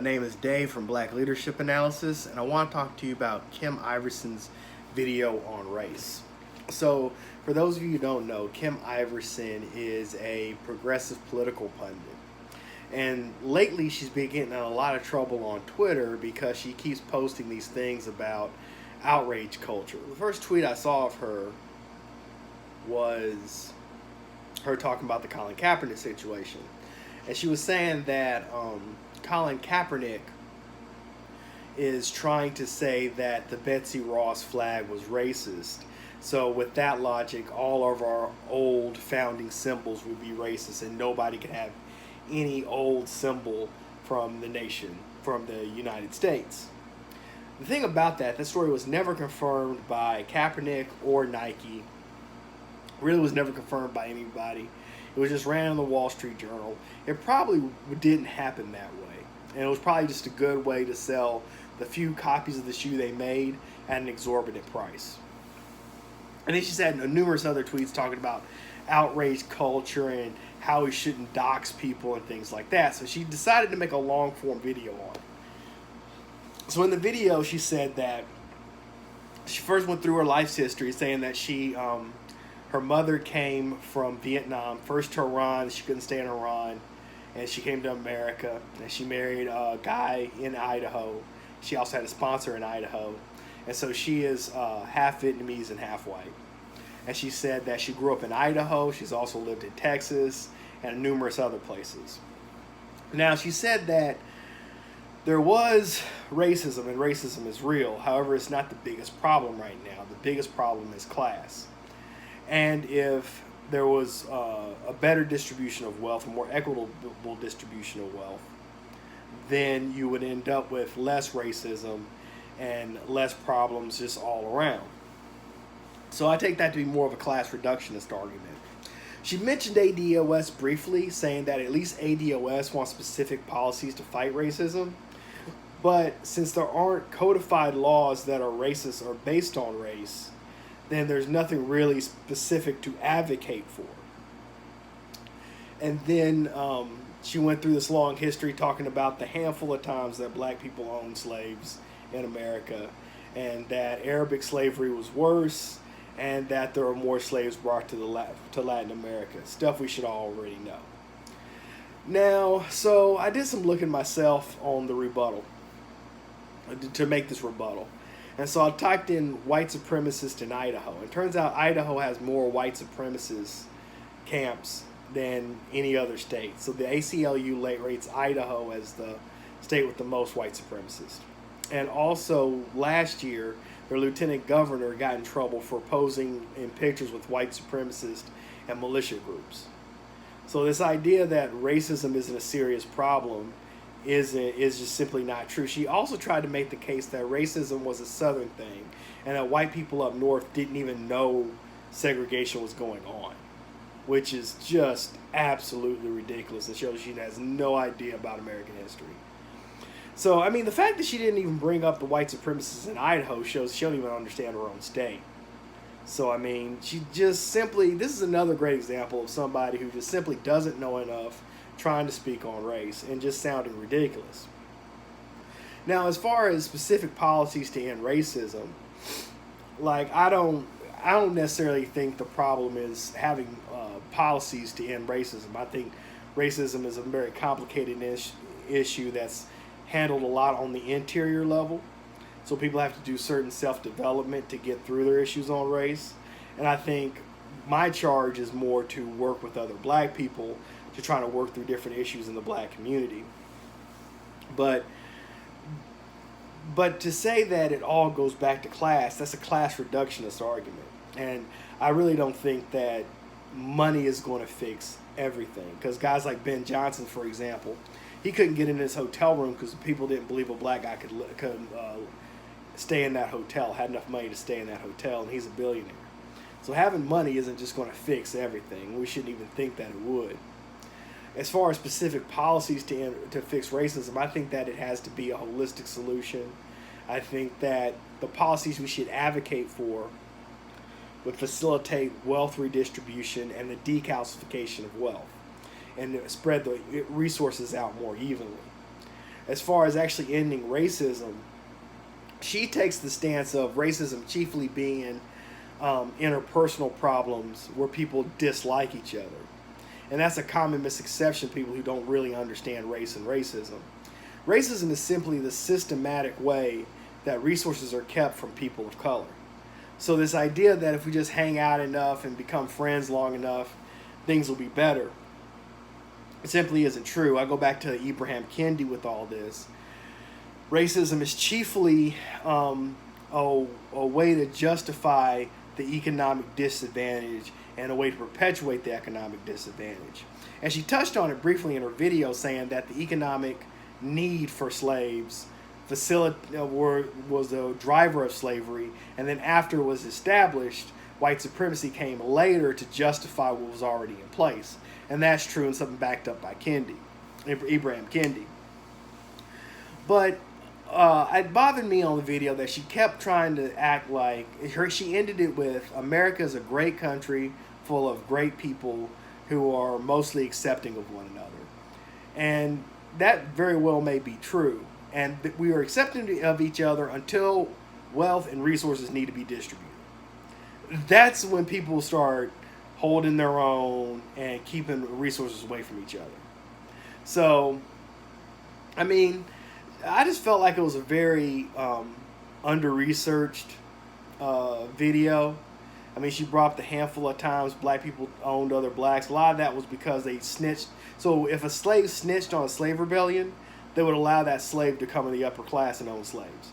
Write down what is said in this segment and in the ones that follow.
name is Dave from Black Leadership Analysis, and I want to talk to you about Kim Iverson's video on race. So, for those of you who don't know, Kim Iverson is a progressive political pundit. And lately she's been getting in a lot of trouble on Twitter because she keeps posting these things about outrage culture. The first tweet I saw of her was her talking about the Colin Kaepernick situation. And she was saying that Colin Kaepernick is trying to say that the Betsy Ross flag was racist. So with that logic, all of our old founding symbols would be racist, and nobody could have any old symbol from the nation, from the United States. The thing about that story was never confirmed by Kaepernick or Nike. Really was never confirmed by anybody. It was just ran in the Wall Street Journal. It probably didn't happen that way. And it was probably just a good way to sell the few copies of the shoe they made at an exorbitant price. And then she's had numerous other tweets talking about outrage culture and how we shouldn't dox people and things like that. So she decided to make a long form video on it. So in the video, she said that she first went through her life's history, saying that her mother came from Vietnam, first to Iran. She couldn't stay in Iran, and she came to America, and she married a guy in Idaho. She also had a sponsor in Idaho, and so she is half Vietnamese and half white. And she said that she grew up in Idaho. She's also lived in Texas and numerous other places. Now, she said that there was racism, and racism is real. However, it's not the biggest problem right now. The biggest problem is class. And if there was a better distribution of wealth, a more equitable distribution of wealth, then you would end up with less racism and less problems just all around. So I take that to be more of a class reductionist argument. She mentioned ADOS briefly, saying that at least ADOS wants specific policies to fight racism. But since there aren't codified laws that are racist or based on race, then there's nothing really specific to advocate for. And then she went through this long history talking about the handful of times that black people owned slaves in America, and that Arabic slavery was worse, and that there were more slaves brought to Latin America. Stuff we should already know. Now, so I did some looking myself on the rebuttal, to make this rebuttal. And so I typed in white supremacist in Idaho. It turns out Idaho has more white supremacist camps than any other state. So the ACLU rates Idaho as the state with the most white supremacists. And also last year, their lieutenant governor got in trouble for posing in pictures with white supremacists and militia groups. So this idea that racism isn't a serious problem is just simply not true. She also tried to make the case that racism was a southern thing and that white people up north didn't even know segregation was going on, which is just absolutely ridiculous. It shows she has no idea about American history. So, I mean, the fact that she didn't even bring up the white supremacists in Idaho shows she don't even understand her own state. So, I mean, she just simply, this is another great example of somebody who just simply doesn't know enough trying to speak on race and just sounding ridiculous. Now, as far as specific policies to end racism, like I don't necessarily think the problem is having policies to end racism. I think racism is a very complicated issue that's handled a lot on the interior level. So people have to do certain self-development to get through their issues on race. And I think my charge is more to work with other black people to try to work through different issues in the black community. But to say that it all goes back to class, that's a class reductionist argument. And I really don't think that money is going to fix everything. Because guys like Ben Johnson, for example, he couldn't get in his hotel room because people didn't believe a black guy could stay in that hotel, had enough money to stay in that hotel, and he's a billionaire. So having money isn't just going to fix everything. We shouldn't even think that it would. As far as specific policies to fix racism, I think that it has to be a holistic solution. I think that the policies we should advocate for would facilitate wealth redistribution and the decalcification of wealth and spread the resources out more evenly. as far as actually ending racism, she takes the stance of racism chiefly being interpersonal problems where people dislike each other. And that's a common misconception, people who don't really understand race and racism. Racism is simply the systematic way that resources are kept from people of color. So this idea that if we just hang out enough and become friends long enough, things will be better, it simply isn't true. I go back to Ibram Kendi with all this. Racism is chiefly a way to justify the economic disadvantage and a way to perpetuate the economic disadvantage. And she touched on it briefly in her video, saying that the economic need for slaves was a driver of slavery, and then after it was established, white supremacy came later to justify what was already in place. And that's true, and something backed up by Ibram Kendi. But it bothered me on the video that she kept trying to act like she ended it with, America is a great country full of great people who are mostly accepting of one another. And that very well may be true. And we are accepting of each other until wealth and resources need to be distributed. That's when people start holding their own and keeping resources away from each other. So, I mean, I just felt like it was a very under-researched video. I mean, she brought up the handful of times black people owned other blacks. A lot of that was because they snitched. So if a slave snitched on a slave rebellion, they would allow that slave to come in the upper class and own slaves.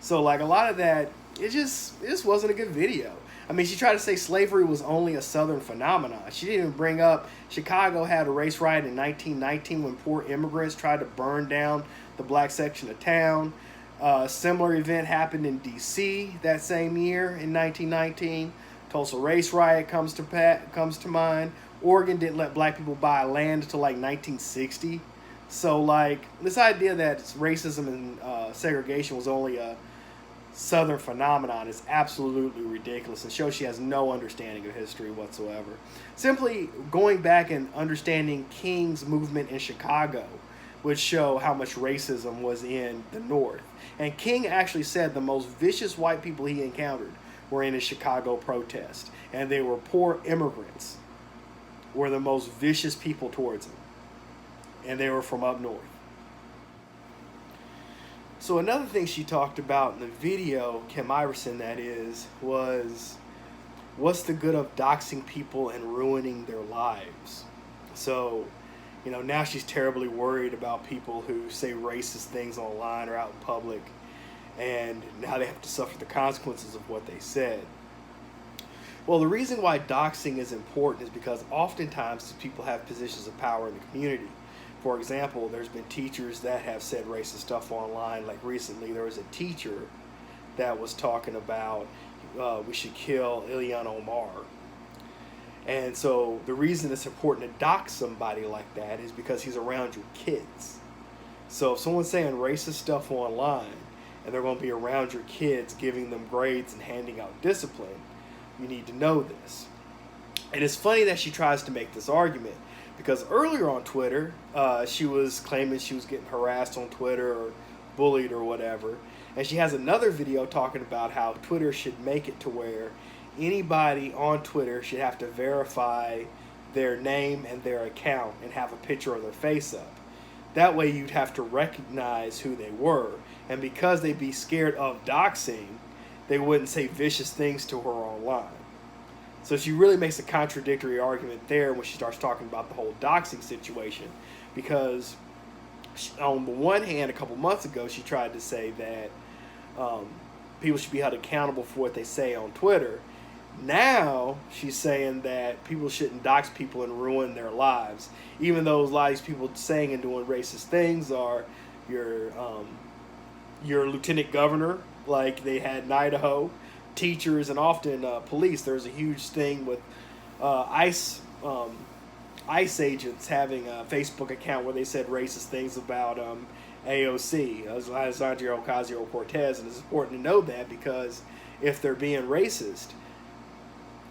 So like a lot of that, it just wasn't a good video. I mean, she tried to say slavery was only a Southern phenomenon. She didn't even bring up Chicago had a race riot in 1919 when poor immigrants tried to burn down the black section of town. A similar event happened in D.C. that same year in 1919. Tulsa race riot comes to mind. Oregon didn't let black people buy land until like 1960. So like this idea that racism and segregation was only a Southern phenomenon is absolutely ridiculous and shows she has no understanding of history whatsoever. Simply going back and understanding King's movement in Chicago would show how much racism was in the North. And King actually said the most vicious white people he encountered were in his Chicago protest. And they were poor immigrants were the most vicious people towards him. And they were from up north. So another thing she talked about in the video, Kim Iverson that is, was what's the good of doxing people and ruining their lives? So, you know, now she's terribly worried about people who say racist things online or out in public, and now they have to suffer the consequences of what they said. Well, the reason why doxing is important is because oftentimes people have positions of power in the community. For example, there's been teachers that have said racist stuff online. Like recently, there was a teacher that was talking about we should kill Ilhan Omar. And so the reason it's important to dox somebody like that is because he's around your kids. So if someone's saying racist stuff online and they're going to be around your kids giving them grades and handing out discipline, you need to know this. And it's funny that she tries to make this argument, because earlier on Twitter, she was claiming she was getting harassed on Twitter or bullied or whatever. And she has another video talking about how Twitter should make it to where anybody on Twitter should have to verify their name and their account and have a picture of their face up. That way you'd have to recognize who they were. And because they'd be scared of doxing, they wouldn't say vicious things to her online. So she really makes a contradictory argument there when she starts talking about the whole doxing situation, because on the one hand, a couple months ago, she tried to say that people should be held accountable for what they say on Twitter. Now she's saying that people shouldn't dox people and ruin their lives, even though those lives people saying and doing racist things are your lieutenant governor, like they had in Idaho, teachers, and often police. There's a huge thing with ICE agents having a Facebook account where they said racist things about AOC, Alexandria Ocasio-Cortez, and it's important to know that, because if they're being racist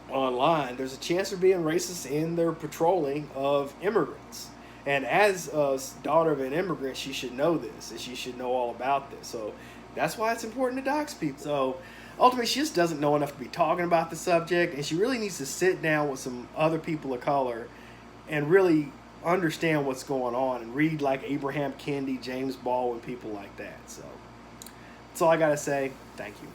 online, there's a chance they're being racist in their patrolling of immigrants. And as a daughter of an immigrant, she should know this, and she should know all about this. So that's why it's important to dox people. So ultimately, she just doesn't know enough to be talking about the subject, and she really needs to sit down with some other people of color and really understand what's going on and read like Abraham Kendi, James Baldwin, people like that. So that's all I got to say. Thank you.